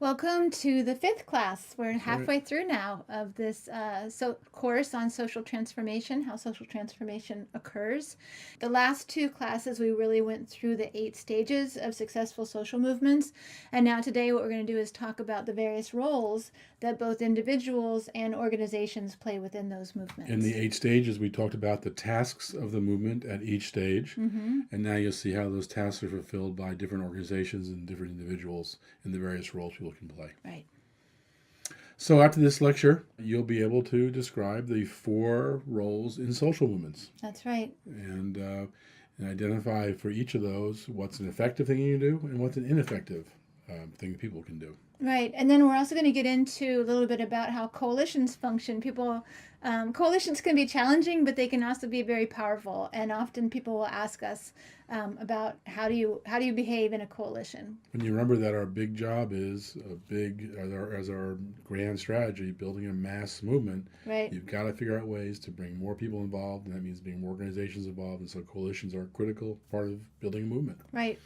Welcome to the fifth class. We're That's right. halfway through now of this course on social transformation, how social transformation occurs. The last two classes, we really went through the 8 stages of successful social movements. And now, today, what we're going to do is talk about the various roles that both individuals and organizations play within those In movements. the 8 stages, we talked about the tasks of the movement at each stage. Mm-hmm. And now you'll see how those tasks are fulfilled by different organizations and different individuals in the various roles people can play. Right. So, after this lecture, you'll be able to describe the 4 roles in social movements That's right. and identify for each of those what's an effective thing you can do and what's an ineffective thing that people can do. Right, and then we're also going to get into a little bit about how coalitions function. Coalitions can be challenging, but they can also be very powerful. And often people will ask us about how do you behave in a coalition. When you remember that our big job is as our grand strategy, building a mass movement, Right. you've got to figure out ways to bring more people involved, and that means being more organizations involved. And so coalitions are a critical part of building a movement. Right.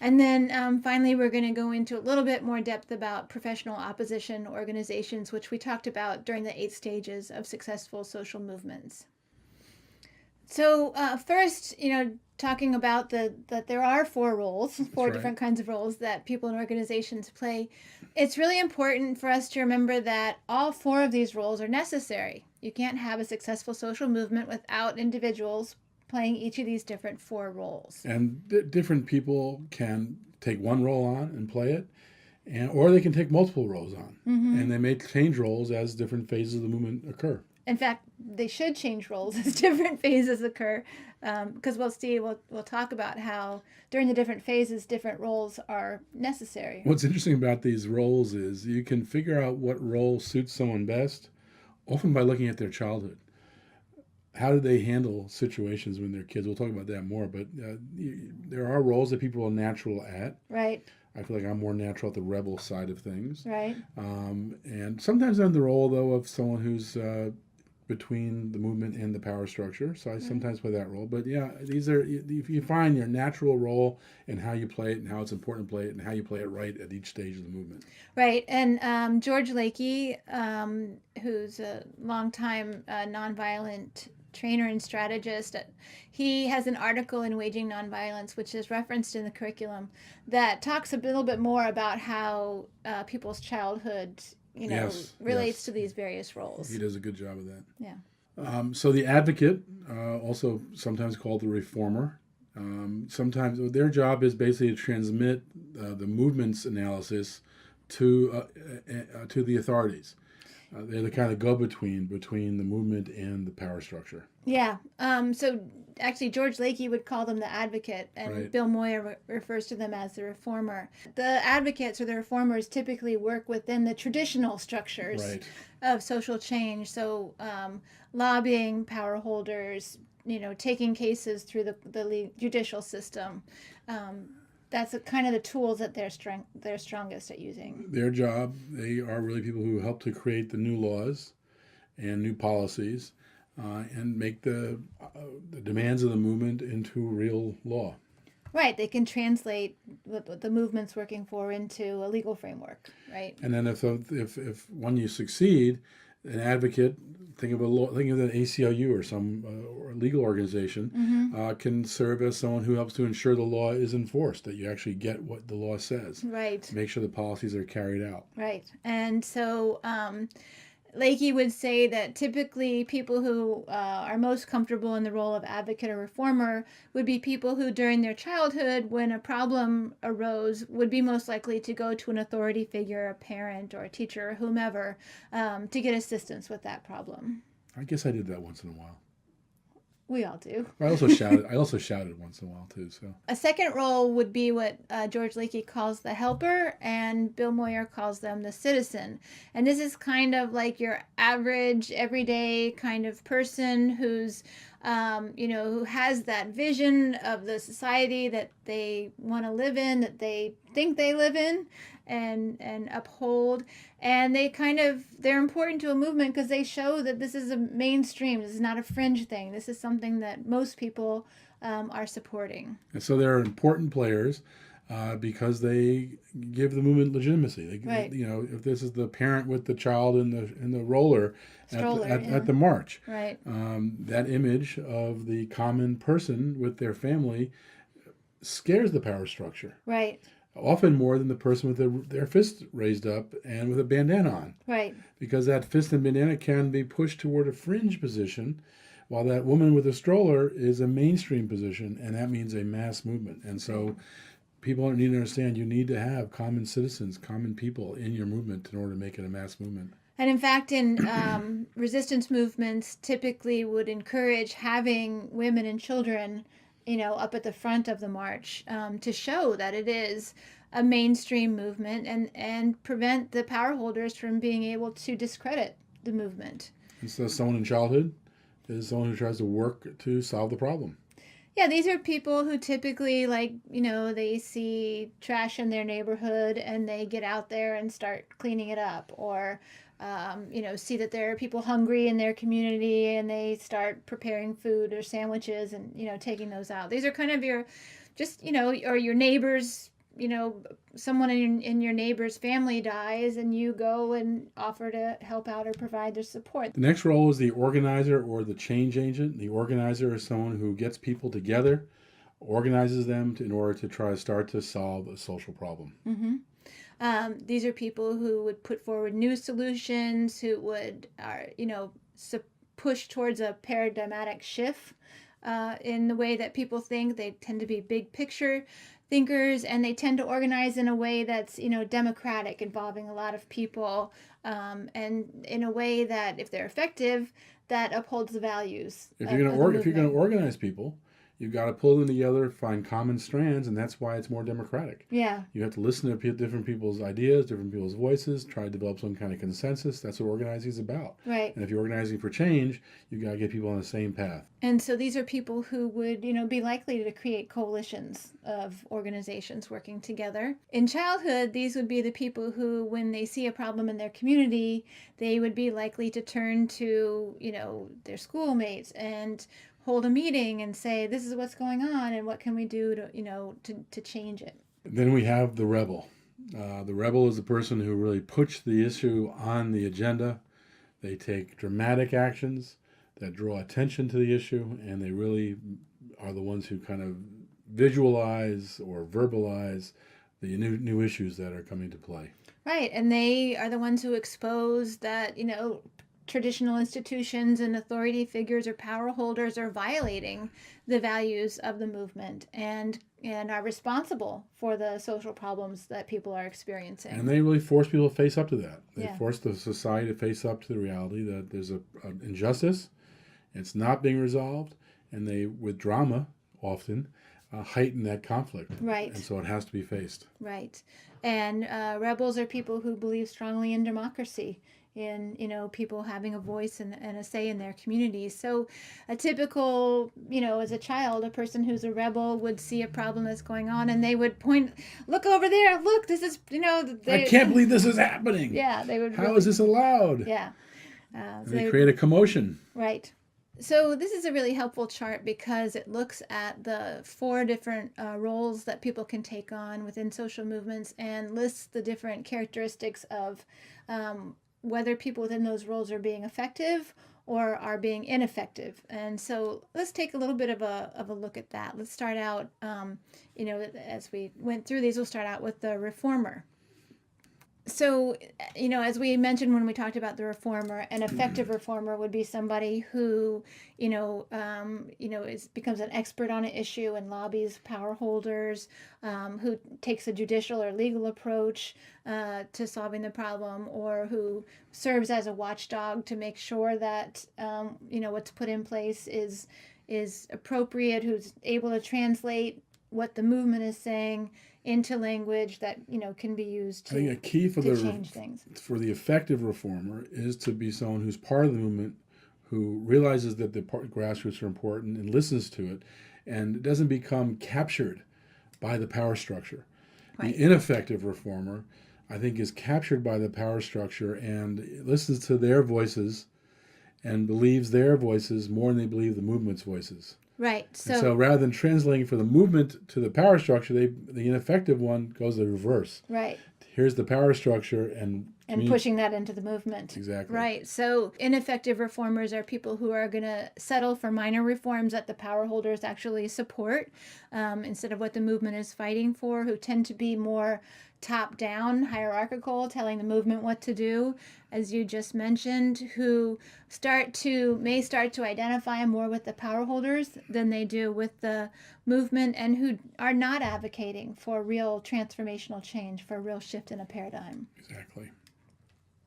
And then finally, we're going to go into a little bit more depth about professional opposition organizations, which we talked about during the 8 stages of successful social movements. So first, talking about that there are 4 roles, four right. different kinds of roles that people in organizations play. It's really important for us to remember that all 4 of these roles are necessary. You can't have a successful social movement without individuals playing each of these different 4 roles. And different people can take one role on and play it, or they can take multiple roles on, and they may change roles as different phases of the movement occur. In fact, they should change roles as different phases occur, because we'll talk about how during the different phases, different roles are necessary. What's interesting about these roles is you can figure out what role suits someone best, often by looking at their childhood. How do they handle situations when they're kids? We'll talk about that more, but there are roles that people are natural at. Right. I feel like I'm more natural at the rebel side of things. Right. And sometimes I'm the role, though, of someone who's between the movement and the power structure. So I sometimes play that role. But yeah, these are, if you find your natural role and how you play it and how it's important to play it and how you play it right at each stage of the movement. Right. And George Lakey, who's a longtime nonviolent trainer and strategist, he has an article in Waging Nonviolence, which is referenced in the curriculum, that talks a little bit more about how people's childhood, relates to these various roles. He does a good job of that. Yeah. So the advocate, also sometimes called the reformer, sometimes their job is basically to transmit the movement's analysis to the authorities. They're the kind of go-between between the movement and the power structure. Yeah. So actually, George Lakey would call them the advocate, and Right. Bill Moyer refers to them as the reformer. The advocates or the reformers typically work within the traditional structures Right. of social change. So lobbying, power holders, taking cases through the judicial system. That's kind of the tools that they're strongest at using. Their job, they are really people who help to create the new laws and new policies and make the demands of the movement into real law. Right, they can translate what the movement's working for into a legal framework, right? And then if when you succeed, an advocate, think of an ACLU or some or legal organization, can serve as someone who helps to ensure the law is enforced, that you actually get what the law says. Right. Make sure the policies are carried out. Right. And so Lakey would say that typically people who are most comfortable in the role of advocate or reformer would be people who, during their childhood, when a problem arose, would be most likely to go to an authority figure, a parent or a teacher or whomever, to get assistance with that problem. I guess I did that once in a while. We all do. I also shouted. I also shouted once in a while too. So A second role would be what George Lakey calls the helper, and Bill Moyer calls them the citizen. And this is kind of like your average, everyday kind of person who's, who has that vision of the society that they want to live in, that they think they live in, and uphold. And they're important to a movement because they show that this is a mainstream. This is not a fringe thing. This is something that most people are supporting. and so they're important players. because they give the movement legitimacy. Right. If this is the parent with the child in the roller Stroller, at the march, right. that image of the common person with their family scares the power structure. Right. Often more than the person with their fist raised up and with a bandana on. Right. Because that fist and bandana can be pushed toward a fringe position, while that woman with a stroller is a mainstream position, and that means a mass movement. And so people need to understand you need to have common citizens, common people in your movement in order to make it a mass movement. And in fact, in resistance movements, typically would encourage having women and children, up at the front of the march, to show that it is a mainstream movement, and prevent the power holders from being able to discredit the movement. And so someone in childhood is someone who tries to work to solve the problem. Yeah, these are people who typically, they see trash in their neighborhood and they get out there and start cleaning it up, or see that there are people hungry in their community and they start preparing food or sandwiches and, taking those out. These are kind of your, or your neighbors, someone in your neighbor's family dies and you go and offer to help out or provide their support. The next role is the organizer or the change agent. The organizer is someone who gets people together, organizes them in order to try to solve a social problem. Mm-hmm. These are people who would put forward new solutions, who would, push towards a paradigmatic shift in the way that people think. They tend to be big picture thinkers, and they tend to organize in a way that's, democratic, involving a lot of people, and in a way that, if they're effective, that upholds the values. If you're going to organize people, you've got to pull them together, find common strands, and that's why it's more democratic. Yeah. You have to listen to different people's ideas, different people's voices, try to develop some kind of consensus. That's what organizing is about. Right. And if you're organizing for change, you've got to get people on the same path. And so these are people who would, be likely to create coalitions of organizations working together. In childhood, these would be the people who, when they see a problem in their community, they would be likely to turn to, their schoolmates and hold a meeting and say, this is what's going on and what can we do to change it. Then we have the rebel. The rebel is the person who really puts the issue on the agenda. They take dramatic actions that draw attention to the issue, and they really are the ones who kind of visualize or verbalize the new issues that are coming to play. Right, and they are the ones who expose that, traditional institutions and authority figures or power holders are violating the values of the movement and are responsible for the social problems that people are experiencing. And they really force people to face up to that. They force the society to face up to the reality that there's an injustice, it's not being resolved, and they, with drama, often heighten that conflict. Right. And so it has to be faced. Right. And rebels are people who believe strongly in democracy, in people having a voice and a say in their communities. So a typical, as a child, a person who's a rebel would see a problem that's going on and they would point, look over there, look, this is, I can't believe this is happening. Yeah, they would. How is this allowed? Yeah. So they create a commotion. Right. So this is a really helpful chart because it looks at the 4 different roles that people can take on within social movements and lists the different characteristics of whether people within those roles are being effective or are being ineffective. And so let's take a little bit of a look at that. Let's start out, as we went through these, we'll start out with the reformer. So, as we mentioned when we talked about the reformer, an effective reformer would be somebody who, becomes an expert on an issue and lobbies power holders, who takes a judicial or legal approach to solving the problem, or who serves as a watchdog to make sure that, what's put in place is appropriate, who's able to translate what the movement is saying into language that can be used to, I think a key for change things. For the effective reformer is to be someone who's part of the movement, who realizes that the grassroots are important and listens to it, and doesn't become captured by the power structure. Right. The ineffective reformer, I think, is captured by the power structure and listens to their voices and believes their voices more than they believe the movement's voices. Right. And so rather than translating for the movement to the power structure, the ineffective one goes the reverse. Right. Here's the power structure and pushing that into the movement. Exactly. Right. So ineffective reformers are people who are going to settle for minor reforms that the power holders actually support, instead of what the movement is fighting for, who tend to be more top down, hierarchical, telling the movement what to do, as you just mentioned, who may start to identify more with the power holders than they do with the movement, and who are not advocating for real transformational change, for a real shift in a paradigm. Exactly.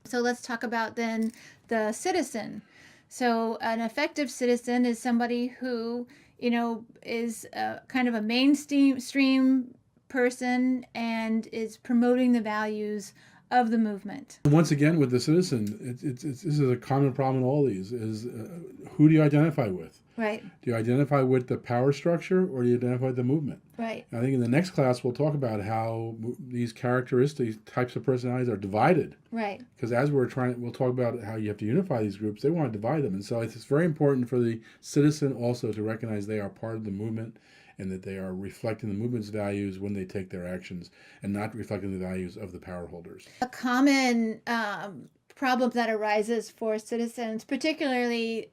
So let's talk about then the citizen. So an effective citizen is somebody who, is kind of a mainstream person and is promoting the values of the movement. Once again, with the citizen, this is a common problem in all these, is who do you identify with? Right. Do you identify with the power structure, or do you identify with the movement? Right. I think in the next class we'll talk about how these characteristics, types of personalities are divided. Right. Because as we'll talk about how you have to unify these groups, they want to divide them. And so it's very important for the citizen also to recognize they are part of the movement, and that they are reflecting the movement's values when they take their actions, and not reflecting the values of the power holders. A common problem that arises for citizens, particularly,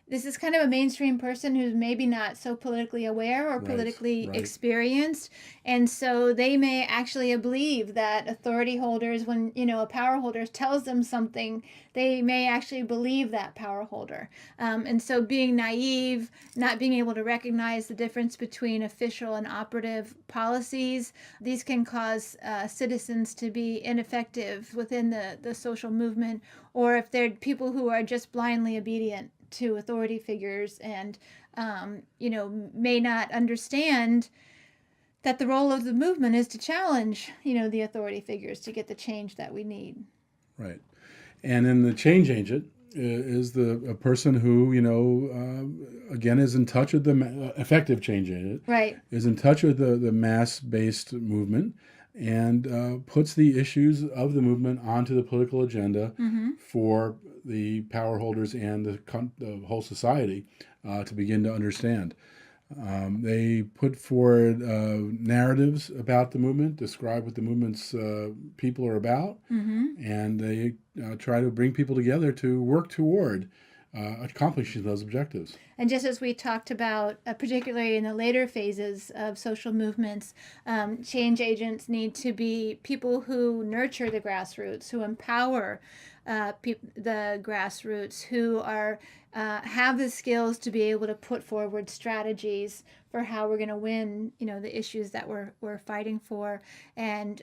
this is kind of a mainstream person who's maybe not so politically aware or politically experienced. And so they may actually believe that authority holders, when, a power holder tells them something, they may actually believe that power holder. And so being naive, not being able to recognize the difference between official and operative policies, these can cause citizens to be ineffective within the social movement, or if they're people who are just blindly obedient to authority figures and, may not understand that the role of the movement is to challenge, the authority figures to get the change that we need. Right. And then the change agent is a person who, again, is in touch with the effective change agent. Right. Is in touch with the mass-based movement, and puts the issues of the movement onto the political agenda for the power holders and the whole society to begin to understand. They put forward narratives about the movement, describe what the movement's people are about, and they try to bring people together to work toward accomplishing those objectives. And just as we talked about, particularly in the later phases of social movements, change agents need to be people who nurture the grassroots, who empower the grassroots, who are have the skills to be able to put forward strategies for how we're going to win, the issues that we're fighting for, and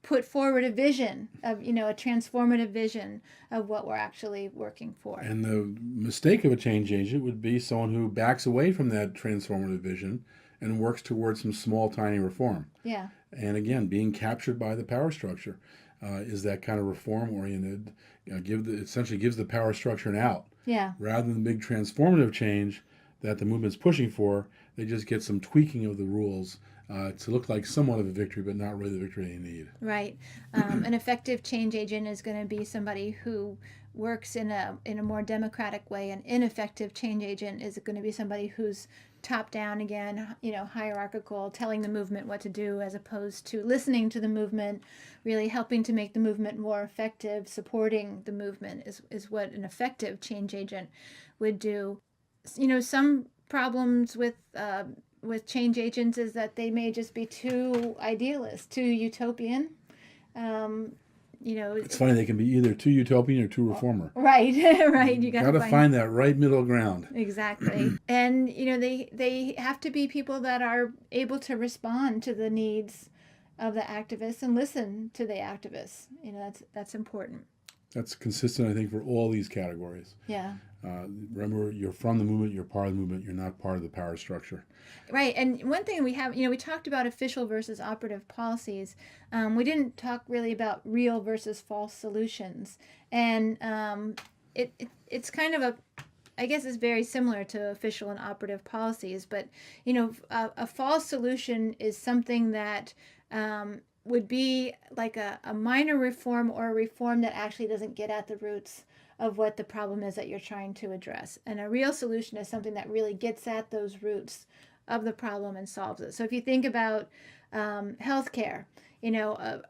put forward a vision of, a transformative vision of what we're actually working for. And the mistake of a change agent would be someone who backs away from that transformative vision and works towards some small, tiny reform. Yeah. And again, being captured by the power structure is that kind of reform-oriented, essentially gives the power structure an out. Yeah. Rather than the big transformative change that the movement's pushing for, they just get some tweaking of the rules to look like somewhat of a victory, but not really the victory they need. Right. An effective change agent is going to be somebody who works in a more democratic way. An ineffective change agent is going to be somebody who's top down again, hierarchical, telling the movement what to do, as opposed to listening to the movement, really helping to make the movement more effective. Supporting the movement is what an effective change agent would do. Some problems with change agents is that they may just be too idealist, too utopian. It's funny, they can be either too utopian or too reformer. Right, right. You got to find that right middle ground. Exactly. And they have to be people that are able to respond to the needs of the activists and listen to the activists. That's important. That's consistent, I think, for all these categories. Yeah. Remember, you're from the movement, you're part of the movement, you're not part of the power structure. Right. And one thing we have, we talked about official versus operative policies. We didn't talk really about real versus false solutions. And it's kind of I guess it's very similar to official and operative policies. But, a false solution is something that would be like a minor reform, or a reform that actually doesn't get at the roots of what the problem is that you're trying to address. And a real solution is something that really gets at those roots of the problem and solves it. So if you think about healthcare, you know,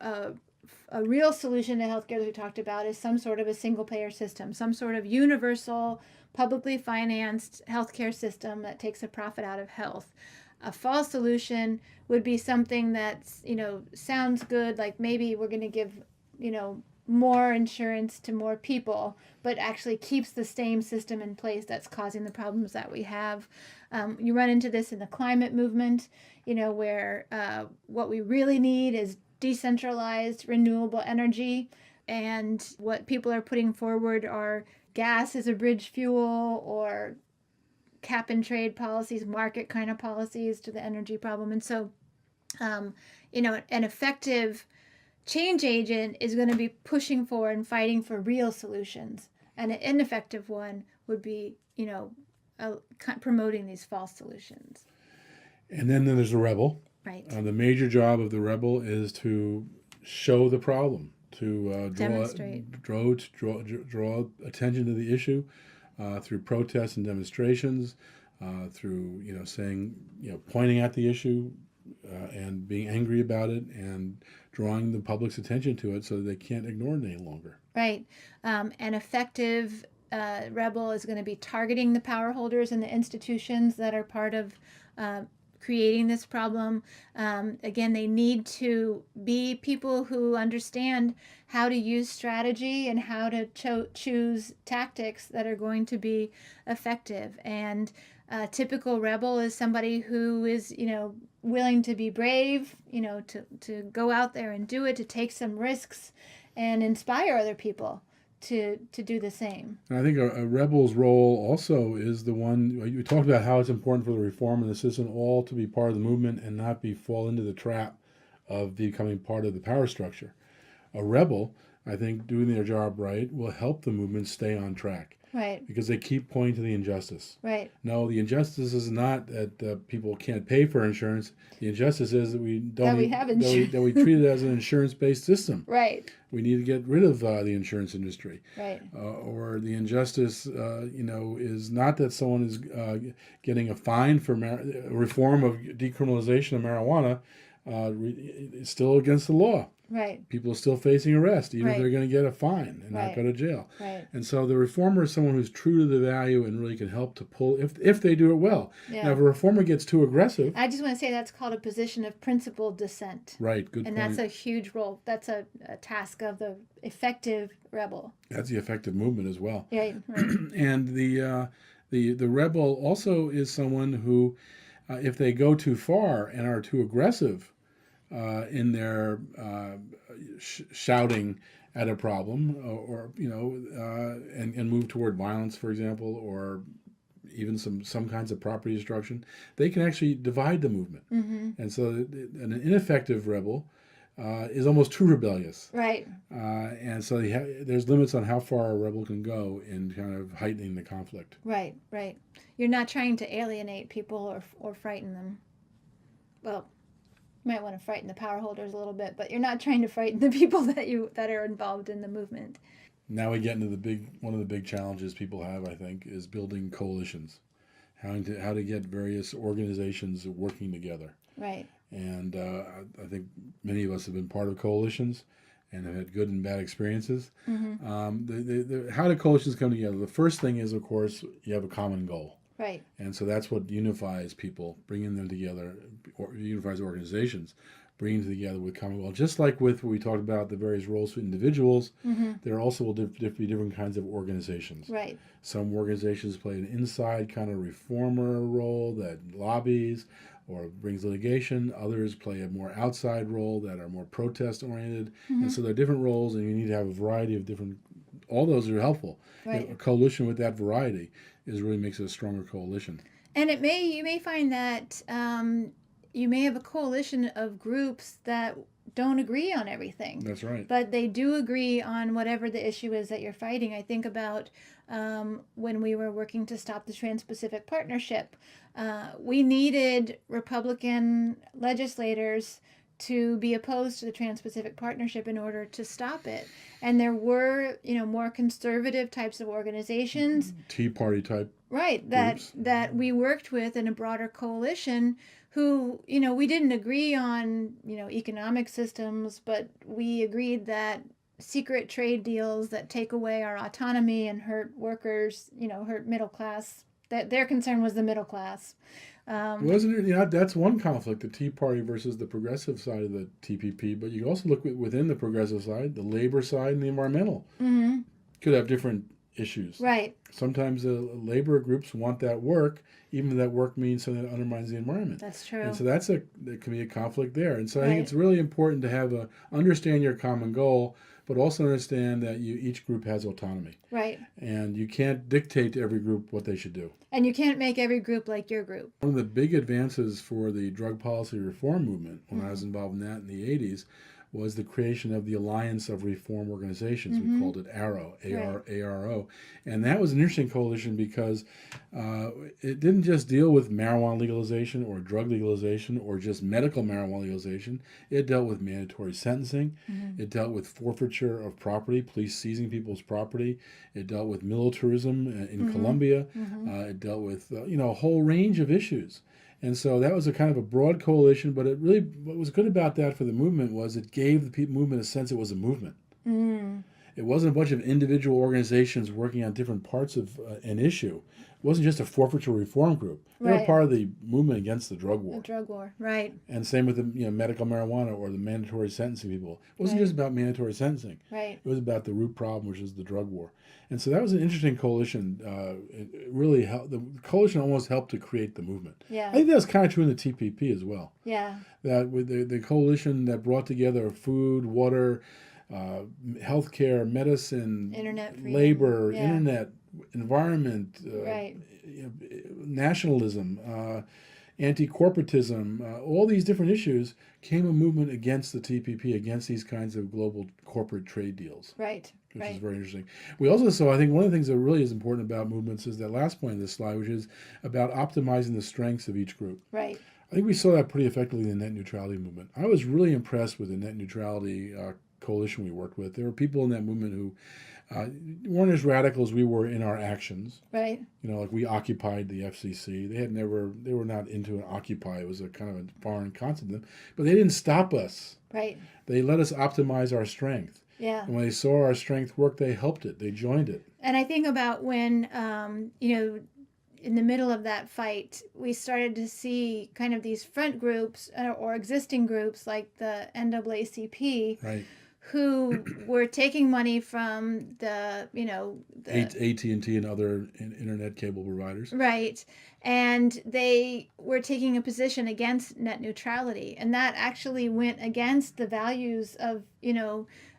a real solution to healthcare that we talked about is some sort of a single payer system, some sort of universal, publicly financed healthcare system that takes a profit out of health. A false solution would be something that's, you know, sounds good, like maybe we're going to give, you know, more insurance to more people, but actually keeps the same system in place that's causing the problems that we have. You run into this in the climate movement, you know, where what we really need is decentralized renewable energy, and what people are putting forward are gas as a bridge fuel or cap and trade policies, market kind of policies to the energy problem. And so, you know, an effective change agent is going to be pushing for and fighting for real solutions, and an ineffective one would be, you know, promoting these false solutions. And then there's the rebel. Right. The major job of the rebel is to show the problem, to draw attention to the issue through protests and demonstrations, through, you know, saying, you know, pointing at the issue and being angry about it and drawing the public's attention to it so that they can't ignore it any longer. Right. An effective rebel is going to be targeting the power holders and the institutions that are part of creating this problem. Again, they need to be people who understand how to use strategy and how to choose tactics that are going to be effective. And a typical rebel is somebody who is, you know, willing to be brave, you know, to go out there and do it, to take some risks and inspire other people to do the same. And I think a rebel's role also is the one you talked about, how it's important for the reform and the system all to be part of the movement and not fall into the trap of becoming part of the power structure. A rebel, I think, doing their job right will help the movement stay on track. Right. Because they keep pointing to the injustice. Right. No, the injustice is not that people can't pay for insurance. The injustice is that we don't that we treat it as an insurance-based system. Right. We need to get rid of the insurance industry. Right. Or the injustice, you know, is not that someone is getting a fine for reform of decriminalization of marijuana. It's still against the law. Right. People are still facing arrest, even if Right. they're going to get a fine and Right. not go to jail. Right. And so the reformer is someone who's true to the value and really can help to pull, if they do it well. Yeah. Now, if a reformer gets too aggressive. I just want to say that's called a position of principled dissent. Right, good and point. And that's a huge role. That's a task of the effective rebel. That's the effective movement as well. Right. And the rebel also is someone who, if they go too far and are too aggressive in their shouting at a problem, or you know, and move toward violence, for example, or even some kinds of property destruction, they can actually divide the movement. Mm-hmm. And so an ineffective rebel is almost too rebellious. Right. And so there's limits on how far a rebel can go in kind of heightening the conflict. Right. Right. You're not trying to alienate people or frighten them. Well, you might want to frighten the power holders a little bit, but you're not trying to frighten the people that are involved in the movement. Now we get into one of the big challenges people have, I think, is building coalitions, how to get various organizations working together. Right. And I think many of us have been part of coalitions and have had good and bad experiences. Mm-hmm. How do coalitions come together? The first thing is, of course, you have a common goal. Right. And so that's what unifies people, bringing them together, or unifies organizations, bringing them together with common goal. Just like with what we talked about, the various roles for individuals, mm-hmm. there also will be different kinds of organizations. Right. Some organizations play an inside kind of reformer role that lobbies or brings litigation. Others play a more outside role that are more protest-oriented. Mm-hmm. And so there are different roles, and you need to have a variety of different. All those are helpful. Right. A coalition with that variety really makes it a stronger coalition. And you may find that you may have a coalition of groups that don't agree on everything. That's right. But they do agree on whatever the issue is that you're fighting. I think about when we were working to stop the Trans-Pacific Partnership. We needed Republican legislators to be opposed to the Trans-Pacific Partnership in order to stop it. And there were, more conservative types of organizations, Tea Party type right, groups. that we worked with in a broader coalition who, we didn't agree on, economic systems, but we agreed that secret trade deals that take away our autonomy and hurt workers, hurt middle class, that their concern was the middle class. Wasn't it? That's one conflict: the Tea Party versus the progressive side of the TPP. But you also look within the progressive side, the labor side, and the environmental could have different issues. Right. Sometimes the labor groups want that work, even if that work means something that undermines the environment. That's true. And so there can be a conflict there. And so I think Right. it's really important to understand your common goal, but also understand that each group has autonomy. Right. And you can't dictate to every group what they should do. And you can't make every group like your group. One of the big advances for the drug policy reform movement, when I was involved in that in the 80s, was the creation of the Alliance of Reform Organizations. We called it ARO, A-R-A-R-O. And that was an interesting coalition because it didn't just deal with marijuana legalization or drug legalization or just medical marijuana legalization. It dealt with mandatory sentencing. It dealt with forfeiture of property, police seizing people's property. It dealt with militarism in Colombia. It dealt with, a whole range of issues. And so that was a kind of a broad coalition, but what was good about that for the movement was it gave the movement a sense it was a movement. It wasn't a bunch of individual organizations working on different parts of an issue. It wasn't just a forfeiture reform group. They were Right. part of the movement against the drug war. The drug war. Right. And same with the medical marijuana or the mandatory sentencing people. It wasn't Right. just about mandatory sentencing. Right. It was about the root problem, which is the drug war. And so that was an interesting coalition. It really helped. The coalition almost helped to create the movement. Yeah. I think that's kind of true in the TPP as well. Yeah. That with the coalition that brought together food, water, healthcare, medicine, Internet freedom. labor, Yeah. internet, environment, Right. nationalism, anti-corporatism, all these different issues came a movement against the TPP, against these kinds of global corporate trade deals, Right. which Right. is very interesting. We also saw, I think one of the things that really is important about movements is that last point of this slide, which is about optimizing the strengths of each group. Right. I think we saw that pretty effectively in the net neutrality movement. I was really impressed with the net neutrality coalition we worked with. There were people in that movement who weren't as radical as we were in our actions. Right. Like we occupied the FCC. They were not into an occupy. It was a kind of a foreign concept to them. But they didn't stop us. Right. They let us optimize our strength. Yeah. And when they saw our strength work, they helped it. They joined it. And I think about when, in the middle of that fight, we started to see kind of these front groups or existing groups like the NAACP, Right. who were taking money from the AT&T and other internet cable providers. right, and they were taking a position against net neutrality, and that actually went against the values of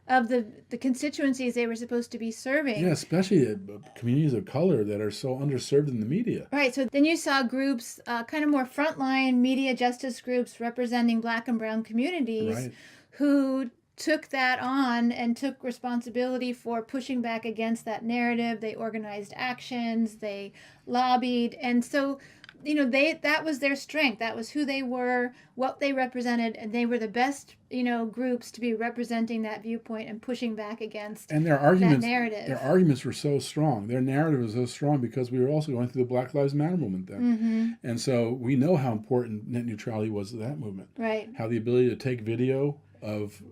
of the constituencies they were supposed to be serving. Yeah, especially communities of color that are so underserved in the media. Right. So then you saw groups, kind of more frontline media justice groups representing Black and Brown communities, Right. who took that on and took responsibility for pushing back against that narrative. They organized actions, they lobbied, and so that was their strength. That was who they were, what they represented, and they were the best groups to be representing that viewpoint and pushing back against And their that narrative. Their arguments were so strong. Their narrative was so strong because we were also going through the Black Lives Matter movement then. And so we know how important net neutrality was to that movement. Right. How the ability to take video of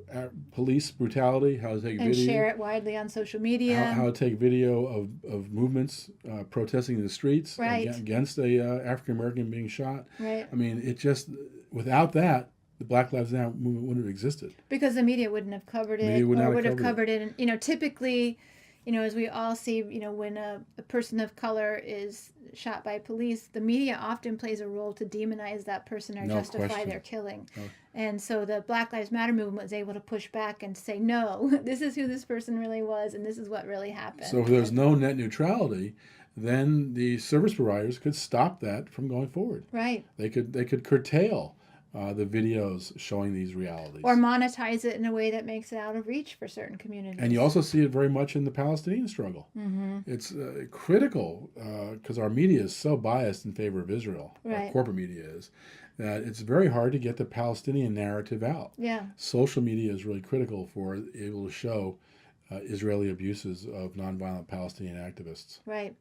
police brutality, how to take And video, share it widely on social media. how to take video of movements protesting in the streets Right. against a African American being shot. Right. I mean, it just without that, the Black Lives Matter movement wouldn't have existed. Because the media wouldn't have covered it, Media would not or have would have covered covered it. And typically, as we all see, when a person of color is shot by police, the media often plays a role to demonize that person or No justify question. their killing. No. And so the Black Lives Matter movement was able to push back and say, no, this is who this person really was, and this is what really happened. So if there was no net neutrality, then the service providers could stop that from going forward. Right. They could curtail the videos showing these realities. Or monetize it in a way that makes it out of reach for certain communities. And you also see it very much in the Palestinian struggle. Mm-hmm. It's critical because our media is so biased in favor of Israel. Right. Our corporate media is. That it's very hard to get the Palestinian narrative out. Yeah. Social media is really critical for able to show Israeli abuses of nonviolent Palestinian activists. Right.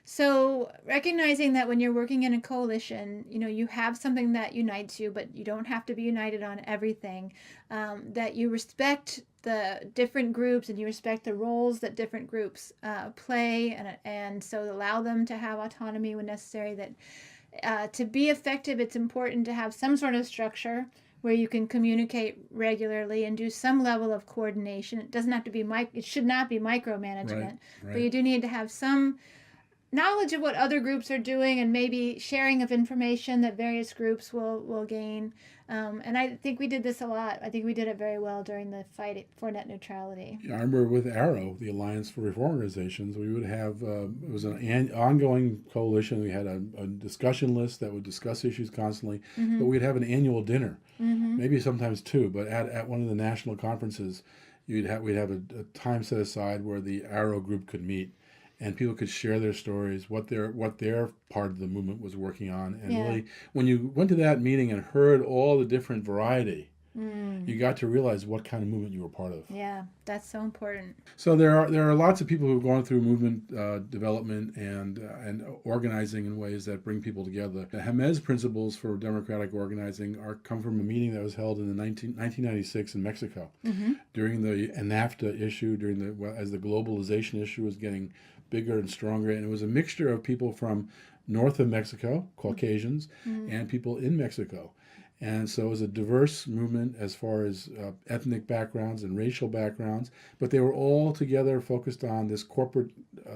So recognizing that when you're working in a coalition, you have something that unites you, but you don't have to be united on everything. That you respect the different groups and you respect the roles that different groups play, and so allow them to have autonomy when necessary. That to be effective, it's important to have some sort of structure where you can communicate regularly and do some level of coordination. It doesn't have to be it should not be micromanagement, Right. but you do need to have some knowledge of what other groups are doing and maybe sharing of information that various groups will gain. And I think we did this a lot. I think we did it very well during the fight for net neutrality. I remember with Arrow, the Alliance for Reform Organizations, we would have, it was an ongoing coalition. We had a discussion list that would discuss issues constantly, but we'd have an annual dinner, maybe sometimes two, but at one of the national conferences, we'd have a time set aside where the Arrow group could meet. And people could share their stories, what their part of the movement was working on, and really, when you went to that meeting and heard all the different variety, you got to realize what kind of movement you were part of. Yeah, that's so important. So there are lots of people who've gone through movement development and organizing in ways that bring people together. The Jemez principles for democratic organizing come from a meeting that was held in 1996 in Mexico during the NAFTA issue, as the globalization issue was getting bigger and stronger, and it was a mixture of people from north of Mexico, Caucasians, and people in Mexico. And so it was a diverse movement as far as ethnic backgrounds and racial backgrounds, but they were all together focused on this corporate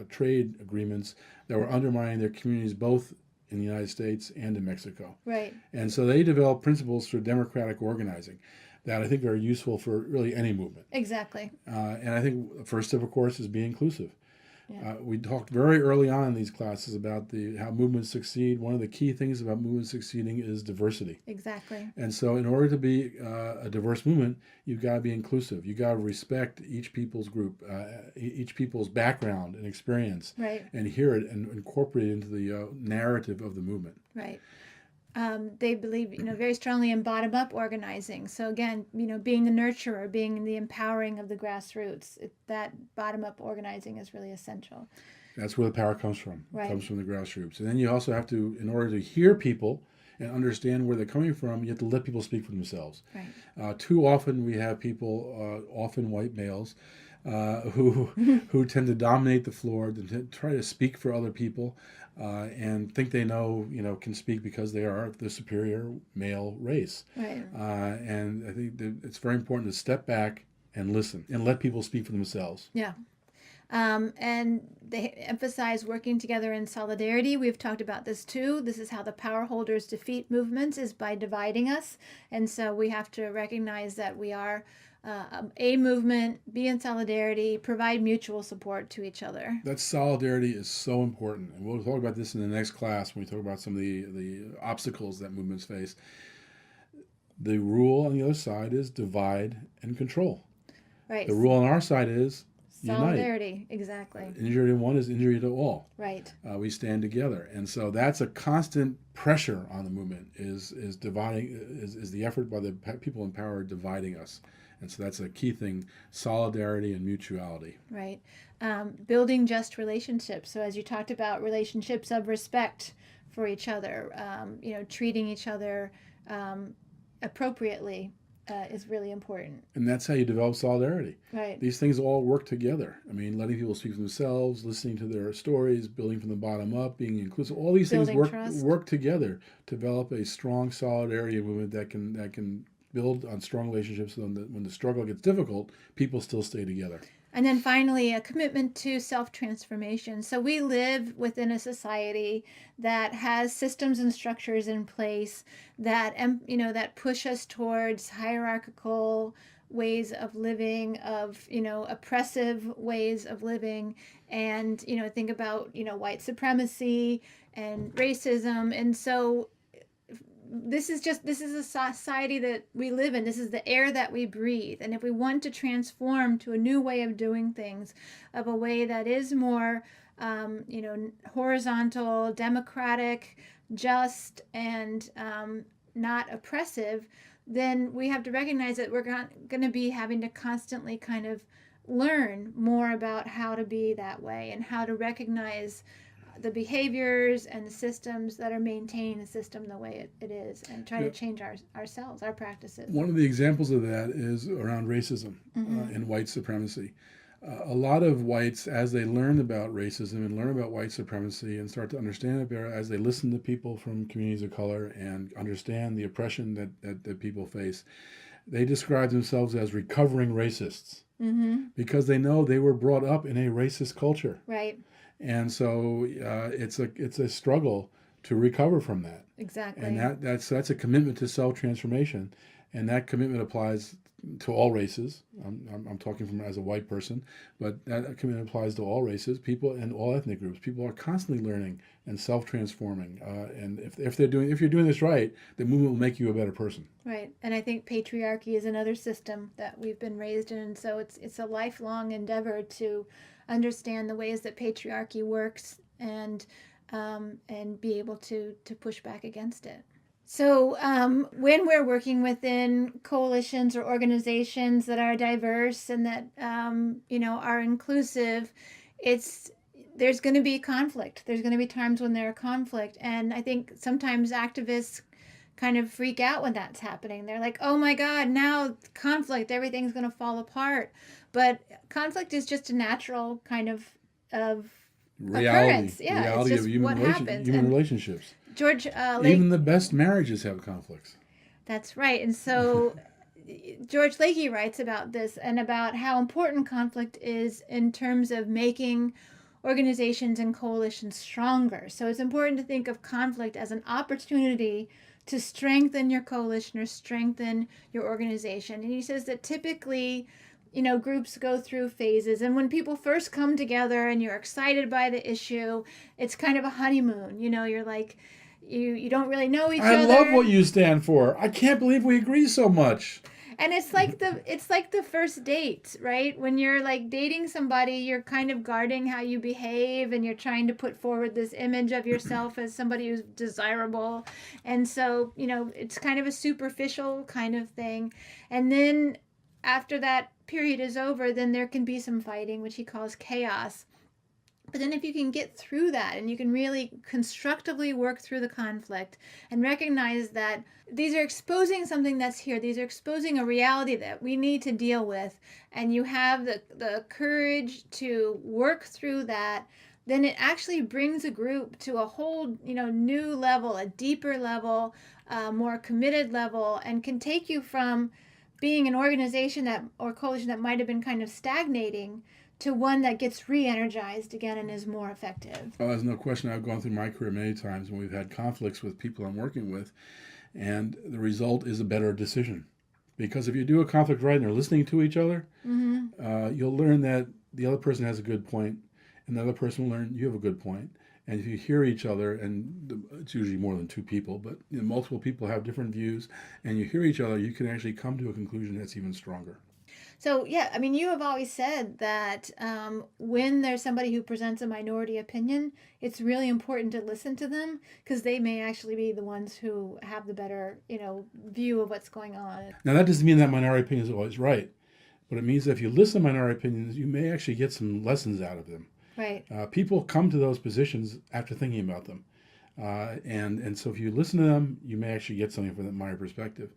trade agreements that were undermining their communities both in the United States and in Mexico. Right. And so they developed principles for democratic organizing that I think are useful for really any movement. Exactly. And I think the first step, of course, is be inclusive. Yeah. We talked very early on in these classes about how movements succeed. One of the key things about movements succeeding is diversity. Exactly. And so in order to be a diverse movement, you've got to be inclusive. You've got to respect each people's group, each people's background and experience, Right. and hear it and incorporate it into the narrative of the movement. Right. They believe, very strongly in bottom-up organizing. So again, being the nurturer, being the empowering of the grassroots, that bottom-up organizing is really essential. That's where the power comes from. Right. It comes from the grassroots. And then you also have to, in order to hear people and understand where they're coming from, you have to let people speak for themselves. Right. Too often we have people, often white males, who tend to dominate the floor, to try to speak for other people, and think they know, can speak because they are the superior male race. Right. And I think that it's very important to step back and listen and let people speak for themselves. Yeah. And they emphasize working together in solidarity. We've talked about this too. This is how the power holders defeat movements, is by dividing us. And so we have to recognize that we are a movement, be in solidarity, provide mutual support to each other. That solidarity is so important. And we'll talk about this in the next class when we talk about some of the obstacles that movements face. The rule on the other side is divide and control. Right. The rule on our side is solidarity. Unite. Exactly. Injury to one is injury to all. Right. We stand together, and so that's a constant pressure on the movement. Is dividing is the effort by the people in power dividing us, and so that's a key thing: solidarity and mutuality. Right. Building just relationships. So as you talked about, relationships of respect for each other. Treating each other appropriately. Is really important. And that's how you develop solidarity. Right. These things all work together. I mean, letting people speak for themselves, listening to their stories, building from the bottom up, being inclusive. All these things work together to develop a strong solidarity movement that can build on strong relationships. So that when the struggle gets difficult, people still stay together. And then finally, a commitment to self-transformation. So we live within a society that has systems and structures in place that, that push us towards hierarchical ways of living, of, oppressive ways of living. And, think about, white supremacy and racism. And so this is a society that we live in. This is the air that we breathe. And if we want to transform to a new way of doing things, of a way that is more, horizontal, democratic, just, and not oppressive, then we have to recognize that we're going to be having to constantly kind of learn more about how to be that way and how to recognize the behaviors and the systems that are maintaining the system the way it is, and try to change ourselves, our practices. One of the examples of that is around racism and white supremacy. A lot of whites, as they learn about racism and learn about white supremacy and start to understand it better, as they listen to people from communities of color and understand the oppression that people face, they describe themselves as recovering racists because they know they were brought up in a racist culture. Right. And so it's a struggle to recover from that. Exactly. And that's a commitment to self-transformation, and that commitment applies to all races. I'm talking from as a white person, but that commitment applies to all races, people, and all ethnic groups. People are constantly learning and self-transforming. And if you're doing this right, the movement will make you a better person. Right. And I think patriarchy is another system that we've been raised in, and so it's a lifelong endeavor to understand the ways that patriarchy works and be able to push back against it. So when we're working within coalitions or organizations that are diverse and that are inclusive, there's going to be conflict. There's going to be times when there are conflict, and I think sometimes activists kind of freak out when that's happening. They're like, oh my God, now conflict, everything's going to fall apart. But conflict is just a natural kind of occurrence. Yeah, reality it's just of human relationships. George even the best marriages have conflicts. That's right. And so George Lakey writes about this and about how important conflict is in terms of making organizations and coalitions stronger. So it's important to think of conflict as an opportunity to strengthen your coalition or strengthen your organization. And he says that typically, groups go through phases. And when people first come together and you're excited by the issue, it's kind of a honeymoon. You're like, you don't really know each other. I love what you stand for. I can't believe we agree so much. And it's like the first date, right? When you're like dating somebody, you're kind of guarding how you behave, and you're trying to put forward this image of yourself as somebody who's desirable. And so, it's kind of a superficial kind of thing. And then after that period is over, then there can be some fighting, which he calls chaos. But then if you can get through that and you can really constructively work through the conflict and recognize that these are exposing something that's here, these are exposing a reality that we need to deal with, and you have the courage to work through that, then it actually brings a group to a whole new level, a deeper level, more committed level, and can take you from being an organization or coalition that might have been kind of stagnating to one that gets re-energized again and is more effective. Well, there's no question. I've gone through my career many times when we've had conflicts with people I'm working with, and the result is a better decision. Because if you do a conflict right and they're listening to each other, you'll learn that the other person has a good point, and the other person will learn you have a good point. And if you hear each other, and it's usually more than two people, but multiple people have different views, and you hear each other, you can actually come to a conclusion that's even stronger. So, yeah, I mean, you have always said that when there's somebody who presents a minority opinion, it's really important to listen to them because they may actually be the ones who have the better, view of what's going on. Now, that doesn't mean that minority opinion is always right, but it means that if you listen to minority opinions, you may actually get some lessons out of them. Right. People come to those positions after thinking about them. And so if you listen to them, you may actually get something from that minority perspective.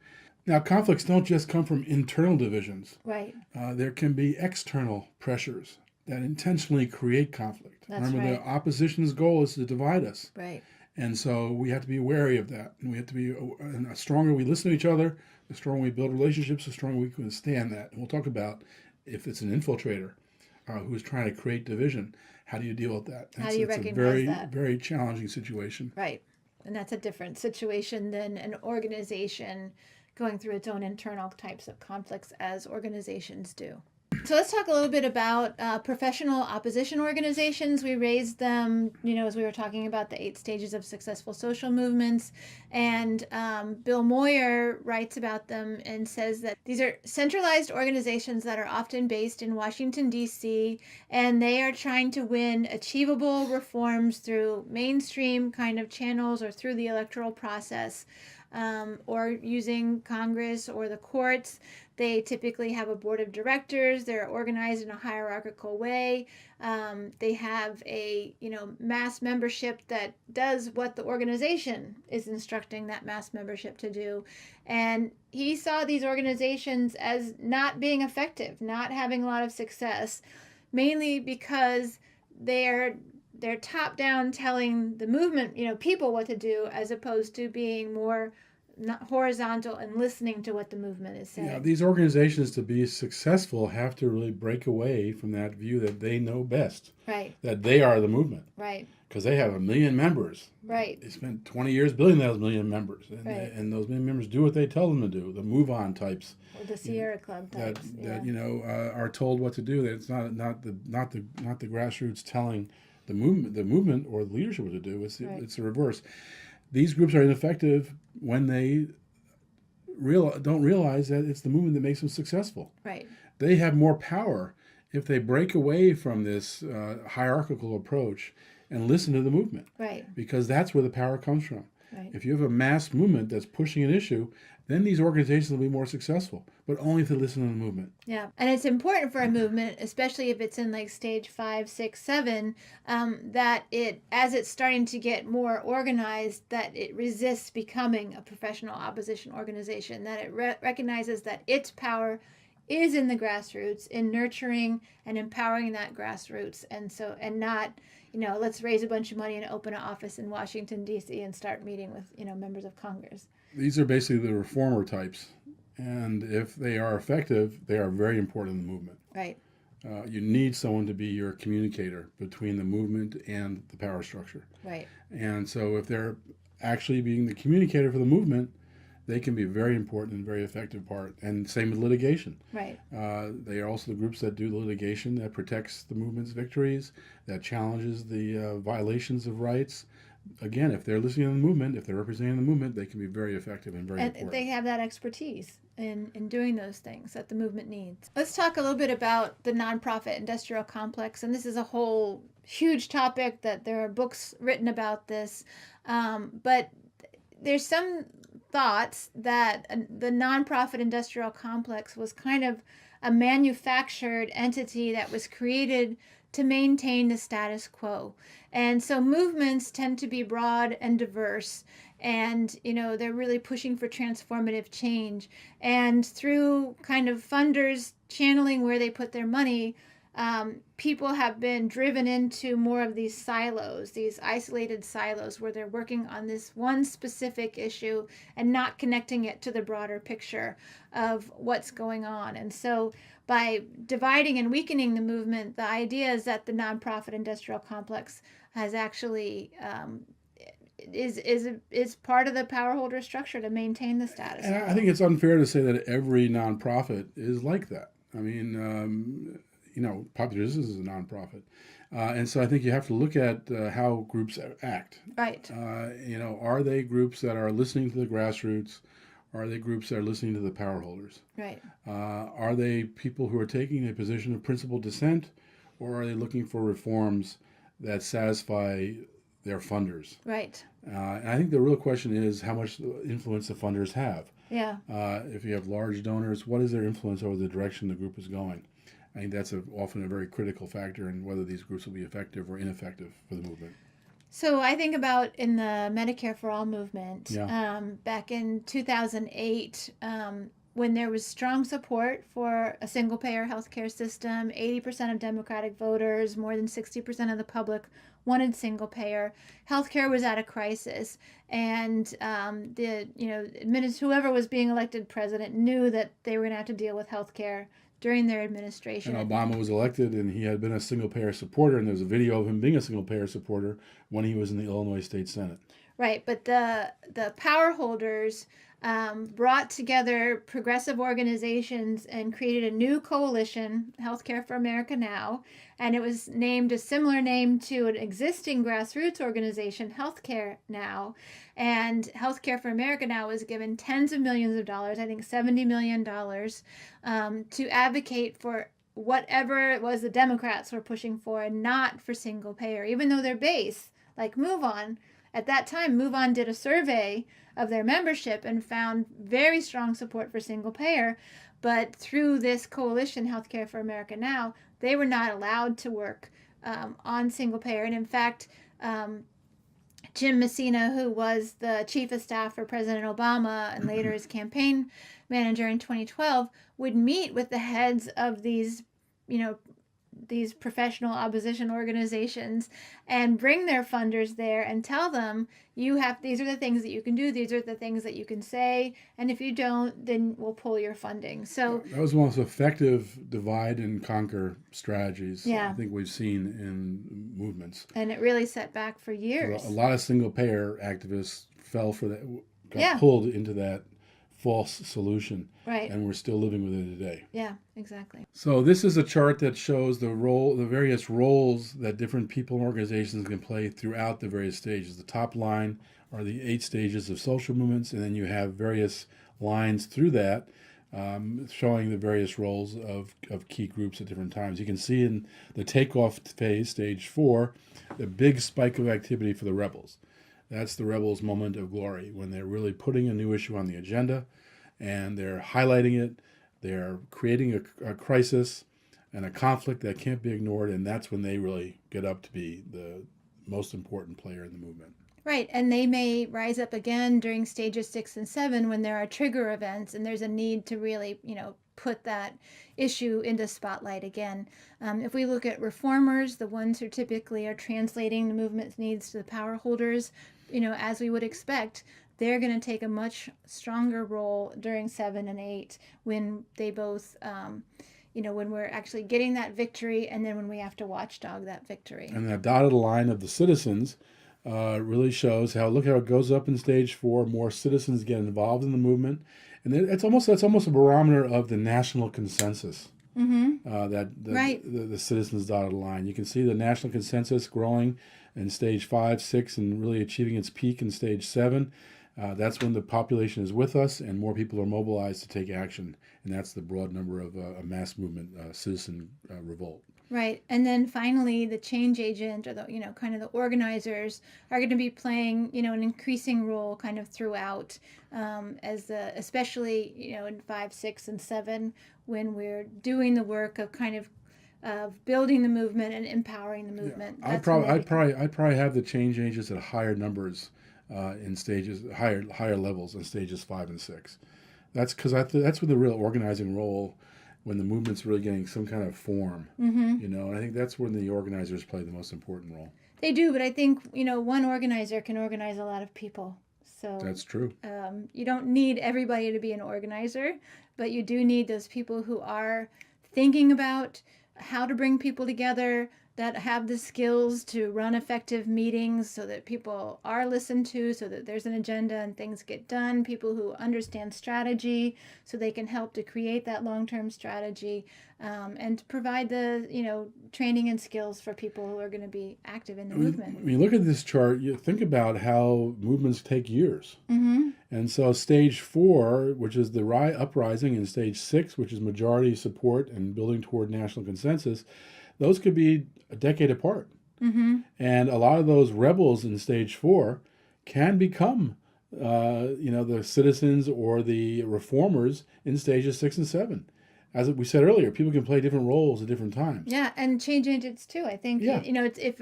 Now, conflicts don't just come from internal divisions. Right. There can be external pressures that intentionally create conflict. That's Remember, right. the opposition's goal is to divide us. Right. And so we have to be wary of that. And we have to be, and the stronger we listen to each other, the stronger we build relationships, the stronger we can withstand that. And we'll talk about if it's an infiltrator who's trying to create division, how do you deal with that? How do you recognize very, that? very challenging situation. Right. And that's a different situation than an organization going through its own internal types of conflicts as organizations do. So let's talk a little bit about professional opposition organizations. We raised them, as we were talking about the 8 stages of successful social movements. And Bill Moyer writes about them and says that these are centralized organizations that are often based in Washington, D.C., and they are trying to win achievable reforms through mainstream kind of channels or through the electoral process. Or using Congress or the courts. They typically have a board of directors. They're organized in a hierarchical way. They have a mass membership that does what the organization is instructing that mass membership to do. And he saw these organizations as not being effective, not having a lot of success, mainly because they're top down telling the movement, people what to do, as opposed to being more not horizontal and listening to what the movement is saying. Yeah, these organizations, to be successful, have to really break away from that view that they know best, Right. that they are the movement, Right. because they have 1 million members. Right. They spent 20 years building those 1 million members, and, Right. and those 1 million members do what they tell them to do. The move-on types, Or the Sierra Club that types. are told what to do. That it's not the grassroots telling the movement or the leadership what to do. It's Right. it's the reverse. These groups are ineffective when they don't realize that it's the movement that makes them successful. Right. They have more power if they break away from this hierarchical approach and listen to the movement, Right. because that's where the power comes from. Right. If you have a mass movement that's pushing an issue, then these organizations will be more successful, but only if they listen to the movement. Yeah, and it's important for a movement, especially if it's in like stage 5, 6, 7, that as it's starting to get more organized, that it resists becoming a professional opposition organization, that it recognizes that its power is in the grassroots, in nurturing and empowering that grassroots, and not, let's raise a bunch of money and open an office in Washington, D.C. and start meeting with, members of Congress. These are basically the reformer types, and if they are effective, they are very important in the movement. Right. You need someone to be your communicator between the movement and the power structure. Right. And so if they're actually being the communicator for the movement, they can be a very important and very effective part. And same with litigation. Right. They are also the groups that do the litigation that protects the movement's victories, that challenges the violations of rights. Again, if they're listening to the movement, if they're representing the movement, they can be very effective and very important. And they have that expertise in doing those things that the movement needs. Let's talk a little bit about the nonprofit industrial complex. And this is a whole huge topic that there are books written about this. But there's some thoughts that the nonprofit industrial complex was kind of a manufactured entity that was created to maintain the status quo. And so movements tend to be broad and diverse, and they're really pushing for transformative change. And through kind of funders channeling where they put their money, people have been driven into more of these silos, these isolated silos where they're working on this one specific issue and not connecting it to the broader picture of what's going on. And so by dividing and weakening the movement, the idea is that the nonprofit industrial complex has actually is part of the power holder structure to maintain the status. And I think it's unfair to say that every nonprofit is like that. I mean, Popular Resistance is a nonprofit. And so I think you have to look at how groups act. Right. Are they groups that are listening to the grassroots? Are they groups that are listening to the power holders? Right. Are they people who are taking a position of principled dissent, or are they looking for reforms that satisfy their funders? Right. And I think the real question is how much influence the funders have. Yeah. If you have large donors, what is their influence over the direction the group is going? I think that's often a very critical factor in whether these groups will be effective or ineffective for the movement. So I think about in the Medicare for All movement, Yeah. back in 2008, when there was strong support for a single-payer healthcare system, 80% of Democratic voters, more than 60% of the public wanted single-payer. Healthcare was at a crisis, and whoever was being elected president knew that they were going to have to deal with healthcare during their administration. And Obama was elected, and he had been a single-payer supporter, and there's a video of him being a single-payer supporter when he was in the Illinois State Senate. Right, but the power holders brought together progressive organizations and created a new coalition, Healthcare for America Now, and it was named a similar name to an existing grassroots organization, Healthcare Now. And Healthcare for America Now was given tens of millions of dollars, I think $70 million, to advocate for whatever it was the Democrats were pushing for and not for single payer, even though their base, like MoveOn, at that time, MoveOn did a survey of their membership and found very strong support for single payer. But through this coalition, Healthcare for America Now, they were not allowed to work on single payer. And in fact, Jim Messina, who was the chief of staff for President Obama and later his campaign manager in 2012, would meet with the heads of these, these professional opposition organizations and bring their funders there and tell them, these are the things that you can do, these are the things that you can say, and if you don't, then we'll pull your funding. So that was one of the most effective divide and conquer strategies I think we've seen in movements. And it really set back for years. A lot of single payer activists fell for that, got pulled into that false solution. Right. And we're still living with it today. Yeah, exactly. So this is a chart that shows the various roles that different people and organizations can play throughout the various stages. The top line are the 8 stages of social movements, and then you have various lines through that showing the various roles of key groups at different times. You can see in the takeoff phase, stage 4, the big spike of activity for the rebels. That's the rebels' moment of glory, when they're really putting a new issue on the agenda and they're highlighting it, they're creating a crisis and a conflict that can't be ignored, and that's when they really get up to be the most important player in the movement. Right, and they may rise up again during stages 6 and 7 when there are trigger events and there's a need to really, put that issue into spotlight again. If we look at reformers, the ones who typically are translating the movement's needs to the power holders, as we would expect, they're going to take a much stronger role during 7 and 8 when they both, when we're actually getting that victory and then when we have to watchdog that victory. And that dotted line of the citizens really shows look how it goes up in stage 4. More citizens get involved in the movement, and that's almost a barometer of the national consensus. The citizens dotted line. You can see the national consensus growing in stage 5, 6, and really achieving its peak in stage 7. That's when the population is with us and more people are mobilized to take action, and that's the broad number of a mass movement, citizen revolt. Right, and then finally, the change agent, or the kind of the organizers, are going to be playing an increasing role kind of throughout, especially in 5, 6, and 7 when we're doing the work of kind of building the movement and empowering the movement. Yeah. I'd probably have the change agents at higher numbers. In stages, higher levels in stages 5 and 6. That's because that's where the real organizing role, when the movement's really getting some kind of form. And I think that's when the organizers play the most important role. They do, but I think one organizer can organize a lot of people. So that's true. You don't need everybody to be an organizer, but you do need those people who are thinking about how to bring people together, that have the skills to run effective meetings so that people are listened to, so that there's an agenda and things get done, people who understand strategy so they can help to create that long-term strategy, and to provide the training and skills for people who are going to be active in the movement. When you look at this chart, you think about how movements take years. And so stage 4, which is the uprising, and stage 6, which is majority support and building toward national consensus, those could be a decade apart. And a lot of those rebels in stage 4 can become, the citizens or the reformers in stages 6 and 7. As we said earlier, people can play different roles at different times. Yeah, and change agents too. I think, it's if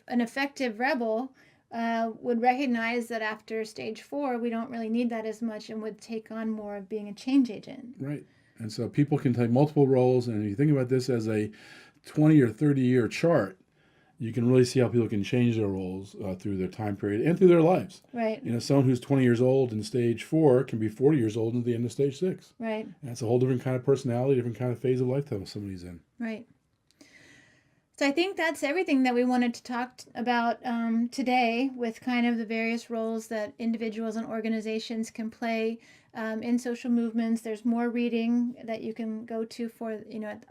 an effective rebel would recognize that after stage 4, we don't really need that as much and would take on more of being a change agent. Right. And so people can take multiple roles. And if you think about this as a 20 or 30-year chart, you can really see how people can change their roles through their time period and through their lives. Right. Someone who's 20 years old in stage 4 can be 40 years old at the end of stage 6. Right. And that's a whole different kind of personality, different kind of phase of life that somebody's in. Right. So I think that's everything that we wanted to talk about today, with kind of the various roles that individuals and organizations can play in social movements. There's more reading that you can go to for,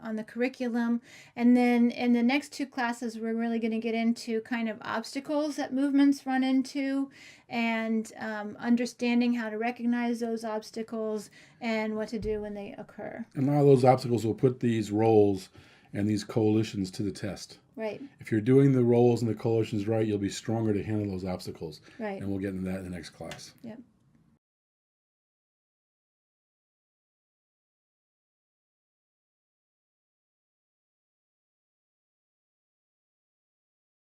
on the curriculum. And then in the next two classes, we're really going to get into kind of obstacles that movements run into, and understanding how to recognize those obstacles and what to do when they occur. And a lot of those obstacles will put these roles and these coalitions to the test. Right. If you're doing the roles and the coalitions right, you'll be stronger to handle those obstacles. Right. And we'll get into that in the next class. Yep.